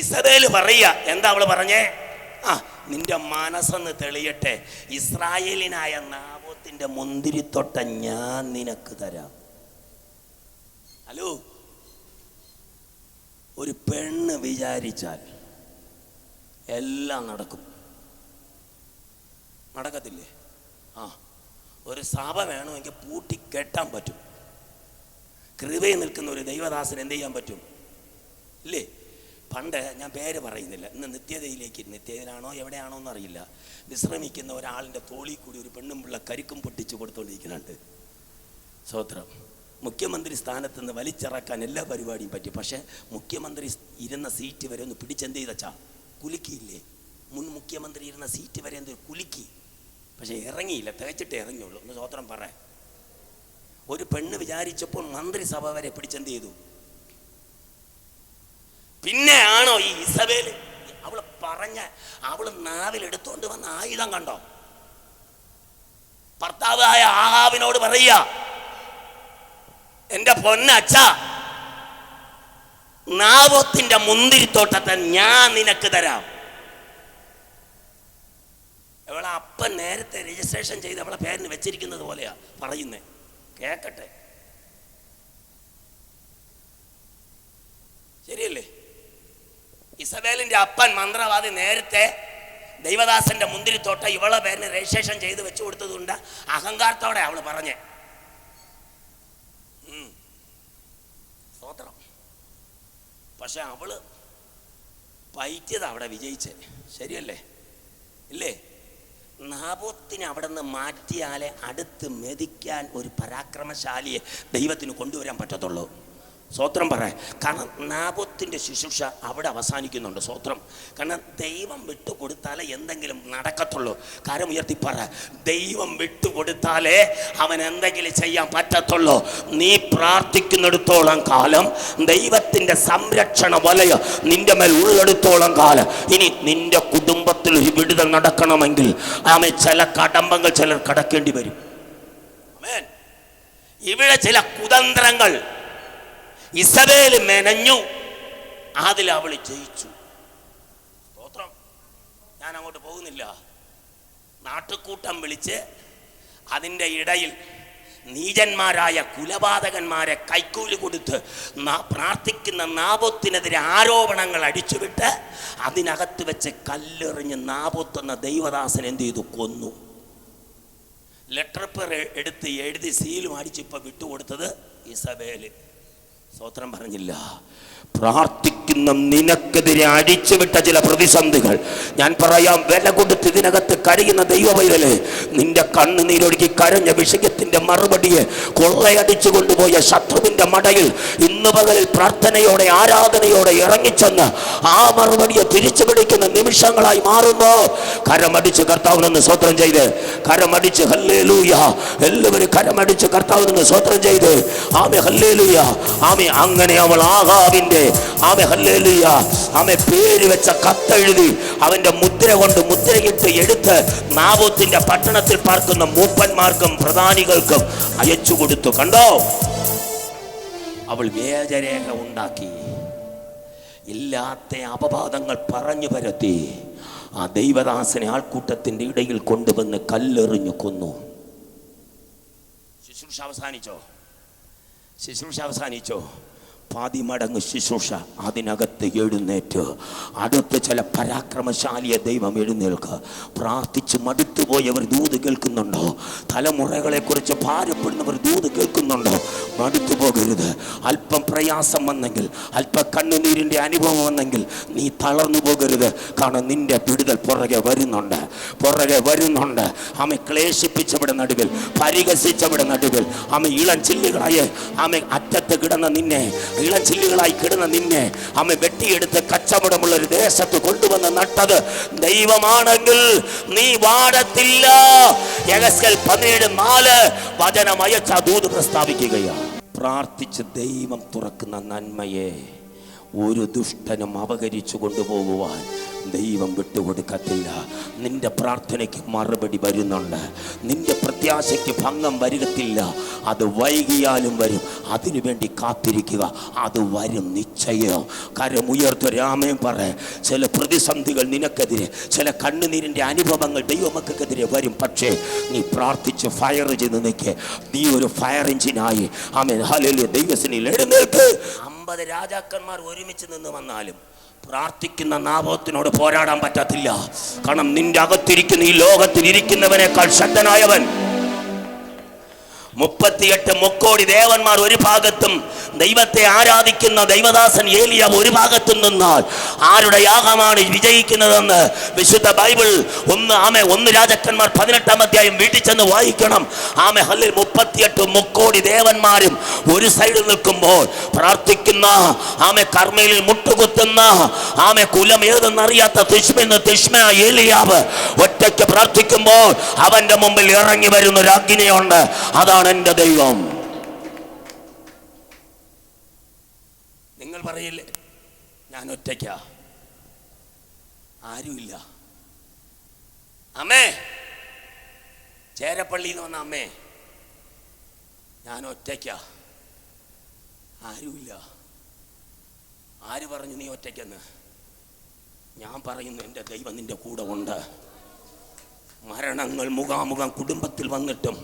ഇസബേല് പറയുക, എന്താ അവള് പറഞ്ഞേ? നിന്റെ മനസ്സൊന്ന് തെളിയട്ടെ, ഇസ്രായേലിനായ നാബോത്തിന്റെ മുന്തിരിത്തോട്ട ഞാൻ നിനക്ക് തരാം. ഹലോ, ഒരു പെണ്ണ് വിചാരിച്ചാൽ എല്ലാം നടക്കും. നടക്കത്തില്ലേ? ഒരു സഭ വേണമെങ്കിൽ പൂട്ടിക്കെട്ടാൻ പറ്റും. കൃപയിൽ നിൽക്കുന്ന ഒരു ദൈവദാസന് എന്ത് ചെയ്യാൻ പറ്റും? ഇല്ലേ? പണ്ട്, ഞാൻ പേര് പറയുന്നില്ല, ഇന്ന് നിത്യതയിലേക്ക്, നിത്യതയിലാണോ എവിടെയാണോ എന്നറിയില്ല, വിശ്രമിക്കുന്ന ഒരാളിൻ്റെ തോളിൽ കൂടി ഒരു പെണ്ണും പിള്ള കരിക്കും പൊട്ടിച്ച് കൊടുത്തുകൊണ്ടിരിക്കുന്നുണ്ട്. സ്വത്രം. മുഖ്യമന്ത്രി സ്ഥാനത്ത് നിന്ന് വലിച്ചിറക്കാൻ എല്ലാ പരിപാടിയും പറ്റി. പക്ഷേ മുഖ്യമന്ത്രി ഇരുന്ന സീറ്റ് വരെ ഒന്ന് പിടിച്ചെന്ത് ചെയ്തച്ചാ കുലുക്കിയില്ലേ? മുൻ മുഖ്യമന്ത്രി ഇരുന്ന സീറ്റ് വരെ എന്ത് കുലുക്കി. പക്ഷെ ഇറങ്ങിയില്ല, തേച്ചിട്ട് ഇറങ്ങിയുള്ളൂ. ഒന്ന് സ്വത്രം പറ. ഒരു പെണ്ണ് വിചാരിച്ചപ്പോൾ മന്ത്രിസഭ വരെ പിടിച്ചെന്ത് ചെയ്തു. പിന്നെ ആണോ ഈ ഇസബേല്? അവള് പറഞ്ഞ, അവള് നാവിലെടുത്തോണ്ട് വന്ന ആയുധം കണ്ടോ? ഭർത്താവായ ആഹാബിനോട് പറയുക, എന്റെ പൊന്നച്ഛ, നാബോത്തിന്റെ മുന്തിരിത്തോട്ടത്തെ ഞാൻ നിനക്ക് തരാം. അവളെ അപ്പൻ നേരത്തെ രജിസ്ട്രേഷൻ ചെയ്ത് അവളെ പേരിന് വെച്ചിരിക്കുന്നത് പോലെയാ പറയുന്നേ. കേക്കട്ടെ, ശരിയല്ലേ? ഇസബേലിന്റെ അപ്പൻ മന്ത്രവാദി നേരത്തെ ദൈവദാസന്റെ മുന്തിരിത്തോട്ട ഇവളെ പേരിന് രജിസ്ട്രേഷൻ ചെയ്ത് വെച്ചു കൊടുത്തതുകൊണ്ട് അഹങ്കാരത്തോടെ അവള് പറഞ്ഞേ. സ്തോത്രം. പക്ഷെ അവള് പൈറ്റിയത് അവിടെ വിജയിച്ചേ, ശരിയല്ലേ? ഇല്ലേ? നാബോത്തിനെ അവിടെ നിന്ന് മാറ്റിയാലേ അടുത്ത് മെതിക്കാൻ ഒരു പരാക്രമശാലിയെ ദൈവത്തിന് കൊണ്ടുവരാൻ പറ്റത്തുള്ളൂ. സ്വത്രം പറ. കാരണം നാബോത്തിന്റെ ശുശ്രൂഷ അവിടെ അവസാനിക്കുന്നുണ്ട്. സ്വത്രം. കാരണം ദൈവം വിട്ടുകൊടുത്താലേ എന്തെങ്കിലും നടക്കത്തുള്ളൂ. കരം ഉയർത്തി പറ, ദൈവം വിട്ടുകൊടുത്താലേ അവൻ എന്തെങ്കിലും ചെയ്യാൻ പറ്റത്തുള്ളൂ. നീ പ്രാർത്ഥിക്കുന്നിടത്തോളം കാലം ദൈവത്തിന്റെ സംരക്ഷണ വലയം നിന്റെ മേൽ ഉള്ളിടത്തോളം കാലം ഇനി നിന്റെ കുടുംബത്തിൽ ഒരു വിടുതൽ നടക്കണമെങ്കിൽ ചില കടമ്പകൾ ചിലർ കടക്കേണ്ടി വരും. ഇവിടെ ചില കുതന്ത്രങ്ങൾ ഇസബേല് മെനഞ്ഞു, അതിൽ അവൾ ജയിച്ചു. സ്തോത്രം. ഞാൻ അങ്ങോട്ട് പോകുന്നില്ല. നാട്ടുകൂട്ടം വിളിച്ച് അതിൻ്റെ ഇടയിൽ നീചന്മാരായ കുലപാതകന്മാരെ കൈക്കൂലി കൊടുത്ത് പ്രാർത്ഥിക്കുന്ന നാബോത്തിനെതിരെ ആരോപണങ്ങൾ അടിച്ചുവിട്ട് അതിനകത്ത് വെച്ച് കല്ലെറിഞ്ഞ് നാബോത്ത് എന്ന ദൈവദാസൻ എന്ത് ചെയ്തു? കൊന്നു. ലെറ്റർ പേർ എടുത്ത് എഴുതി സീലും അടിച്ചിപ്പോൾ വിട്ടുകൊടുത്തത് ഇസബേല്. സ്തോത്രം പറഞ്ഞില്ല. പ്രാർത്ഥിക്കുന്ന നിനക്കെതിരെ അടിച്ചുവിട്ട ചില പ്രതിസന്ധികൾ ഞാൻ പറയാം. വില കൊടുത്ത് ഇതിനകത്ത് കരയുന്ന ദൈവവൈതലേ, നിന്റെ കണ്ണുനീരൊഴുകി കരഞ്ഞ വിഷയത്തിന്റെ മറുപടിയെ കൊള്ളയടിച്ചു കൊണ്ടുപോയ ശത്രുവിന്റെ മടയിൽ ഇന്ന് പകലിൽ പ്രാർത്ഥനയോടെ ആരാധനയോടെ ഇറങ്ങിച്ചെന്ന് ആ മറുപടിയെ തിരിച്ചു പിടിക്കുന്ന നിമിഷങ്ങളായി മാറുന്നു. കരമടിച്ച് കർത്താവിനൊന്ന് സ്തോത്രം ചെയ്ത്, കരമടിച്ച് ഹല്ലേലൂയ. എല്ലാവരും കരമടിച്ച് കർത്താവിനൊന്ന് സ്തോത്രം ചെയ്ത് ആമേ ഹല്ലേലൂയ. ആമേ. അങ്ങനെ അവൾ ആഹാബിന്റെ ആമേ ഹല്ലേലൂയ ആമേ പേര് വെച്ച കത്തെഴുതി അവന്റെ മുദ്ര കൊണ്ട് മുദ്രയിട്ട് എടുത്ത് നാബോത്തിന്റെ പട്ടണത്തിൽ പാർക്കുന്ന മൂപ്പന്മാർക്കും പ്രധാനികൾക്കും അയച്ചു കൊടുത്തു. കണ്ടോ? അവൾ വ്യാജരേഖ ഉണ്ടാക്കി, ഇല്ലാത്ത അപവാദങ്ങൾ പറഞ്ഞു പരത്തി ആ ദൈവദാസനെ ആൾക്കൂട്ടത്തിന്റെ ഇടയിൽ കൊണ്ടുവന്ന് കല്ലെറിഞ്ഞു കൊന്നു. ശുശ്രൂഷ അവസാനിച്ചോ? ശുശ്രൂഷ അവസാനിച്ചോ? പാതി മടങ്ങ് ശുശ്രൂഷ. അതിനകത്ത് എഴുന്നേറ്റ് അടുത്ത് ചില പരാക്രമശാലിയെ ദൈവം എഴുന്നേൽക്കുക. പ്രാർത്ഥിച്ച് മടുത്തുപോയവർ ദൂത് കേൾക്കുന്നുണ്ടോ? തലമുറകളെ കുറിച്ച് ഭാരപ്പെടുന്നവർ ദൂത് കേൾക്കുന്നുണ്ടോ? മടുത്തു പോകരുത്. അല്പം പ്രയാസം വന്നെങ്കിൽ, അല്പം കണ്ണുനീരിൻ്റെ അനുഭവം വന്നെങ്കിൽ നീ തളർന്നു പോകരുത്. കാരണം നിന്റെ വിടുതൽ പുറകെ വരുന്നുണ്ട്, പുറകെ വരുന്നുണ്ട്. ആമെ ക്ലേശിപ്പിച്ചവിടെ നടുവിൽ, പരിഹസിച്ചവിടെ നടുവിൽ, ആമെ ഇളം ചില്ലുകളായി ആമെ അറ്റത്ത് കിടന്ന നിന്നെ, ഇളം ചില്ലുകളായി കിടന്ന നിന്നെ ആമെ വെട്ടിയെടുത്ത് കച്ചവടമുള്ള ഒരു ദേശത്ത് കൊണ്ടുവന്ന് നട്ടത് ദൈവമാണെങ്കിൽ നീ വാടത്തില്ല. യെഹെസ്കേൽ 17:4 വചനം അയച്ച ദൂത് പ്രസ്താവിക്കുകയാണ്. പ്രാർത്ഥിച്ച് ദൈവം തുറക്കുന്ന നന്മയെ ഒരു ദുഷ്ടനും അപകരിച്ചു കൊണ്ടുപോകുവാൻ ദൈവം വിട്ടുകൊടുക്കത്തില്ല. നിന്റെ പ്രാർത്ഥനയ്ക്ക് മറുപടി വരുന്നുണ്ട്. നിന്റെ പ്രത്യാശയ്ക്ക് ഭംഗം വരുകത്തില്ല. അത് വൈകിയാലും വരും. അതിനുവേണ്ടി കാത്തിരിക്കുക. അത് വരും നിശ്ചയം. കരമുയർത്ത രാമേൻ പറ. ചില പ്രതിസന്ധികൾ നിനക്കെതിരെ, ചില കണ്ണുനീരിൻ്റെ അനുഭവങ്ങൾ ദൈവമക്കെതിരെ വരും. പക്ഷേ നീ പ്രാർത്ഥിച്ച് ഫയർ ചെയ്ത് നിൽക്കേ. നീ ഒരു ഫയർ എഞ്ചിനായി ആമേൻ ഹല്ലേലൂയ ദൈവസന്നിധിയിൽ എഴുന്നേൽക്ക്. 50 രാജാക്കന്മാർ ഒരുമിച്ച് നിന്ന് വന്നാലും പ്രാർത്ഥിക്കുന്ന നാബോത്തിനോട് പോരാടാൻ പറ്റത്തില്ല. കാരണം നിന്റെ അകത്തിരിക്കുന്ന ഈ ലോകത്തിൽ ഇരിക്കുന്നവനേക്കാൾ ശക്തനായവൻ. 38 മുക്കോടി ദേവന്മാർ ഒരു ഭാഗത്തും ദൈവത്തെ ആരാധിക്കുന്ന ദൈവദാസൻ ഏലിയാവ് ഒരു ഭാഗത്തും നിന്നാൽ ആരുടെ യാഗമാണ് വിജയിക്കുന്നതെന്ന് വിശുദ്ധ ബൈബിൾ 1 രാജാക്കന്മാർ 18-ാം അധ്യായം വീട്ടിൽ ചെന്ന് വായിക്കണം. ആമേ ഹല്ലേലൂയ 38 മുക്കോടി ദേവന്മാരും ഒരു സൈഡിൽ നിൽക്കുമ്പോൾ പ്രാർത്ഥിക്കുന്ന ആമേ കർമ്മയിൽ മുട്ടുകുത്തുന്ന ആമേ കുലം ഏതെന്നറിയാത്ത തിഷ്മ ഏലിയാവ് ഒറ്റയ്ക്ക് പ്രാർത്ഥിക്കുമ്പോൾ അവന്റെ മുമ്പിൽ ഇറങ്ങി വരുന്ന ഒരു അഗ്നിയുണ്ട്. അതാണ് എന്റെ ദൈവം. നിങ്ങൾ പറയില്ലേ ഞാൻ ഒറ്റയ്ക്കാ, ആരുമില്ല. അമ്മേ, ചേരപ്പള്ളിയിൽ നിന്ന് വന്ന അമ്മേ, ഞാൻ ഒറ്റയ്ക്കാ, ആരുമില്ല. ആര് പറഞ്ഞു നീ ഒറ്റയ്ക്കെന്ന്? ഞാൻ പറയുന്നു എൻ്റെ ദൈവം നിന്റെ കൂടെ ഉണ്ട്. മരണങ്ങൾ മുഖാമുഖം കുടുംബത്തിൽ വന്നിട്ടും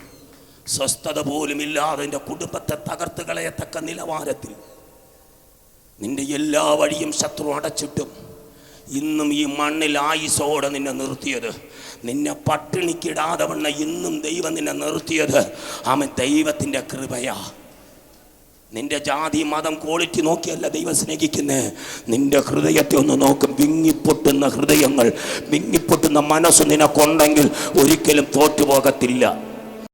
സ്വസ്ഥത പോലും ഇല്ലാതെ എൻ്റെ കുടുംബത്തെ തകർത്ത് കളയത്തക്ക നിലവാരത്തിൽ നിന്റെ എല്ലാ വഴിയും ശത്രു അടച്ചിട്ടും ഇന്നും ഈ മണ്ണിൽ ആയുസോടെ നിന്നെ നിർത്തിയത്, നിന്നെ പട്ടിണിക്കിടാതെ വണ്ണ ഇന്നും ദൈവം നിന്നെ നിർത്തിയത് ആമൻ ദൈവത്തിൻ്റെ കൃപയാ. നിന്റെ ജാതി മതം ക്വാളിറ്റി നോക്കിയല്ല ദൈവം സ്നേഹിക്കുന്നേ. നിന്റെ ഹൃദയത്തെ ഒന്ന് നോക്കും. വിങ്ങിപ്പൊട്ടുന്ന ഹൃദയങ്ങൾ, വിങ്ങിപ്പൊട്ടുന്ന മനസ്സ് നിനക്കുണ്ടെങ്കിൽ ഒരിക്കലും തോറ്റുപോകത്തില്ല.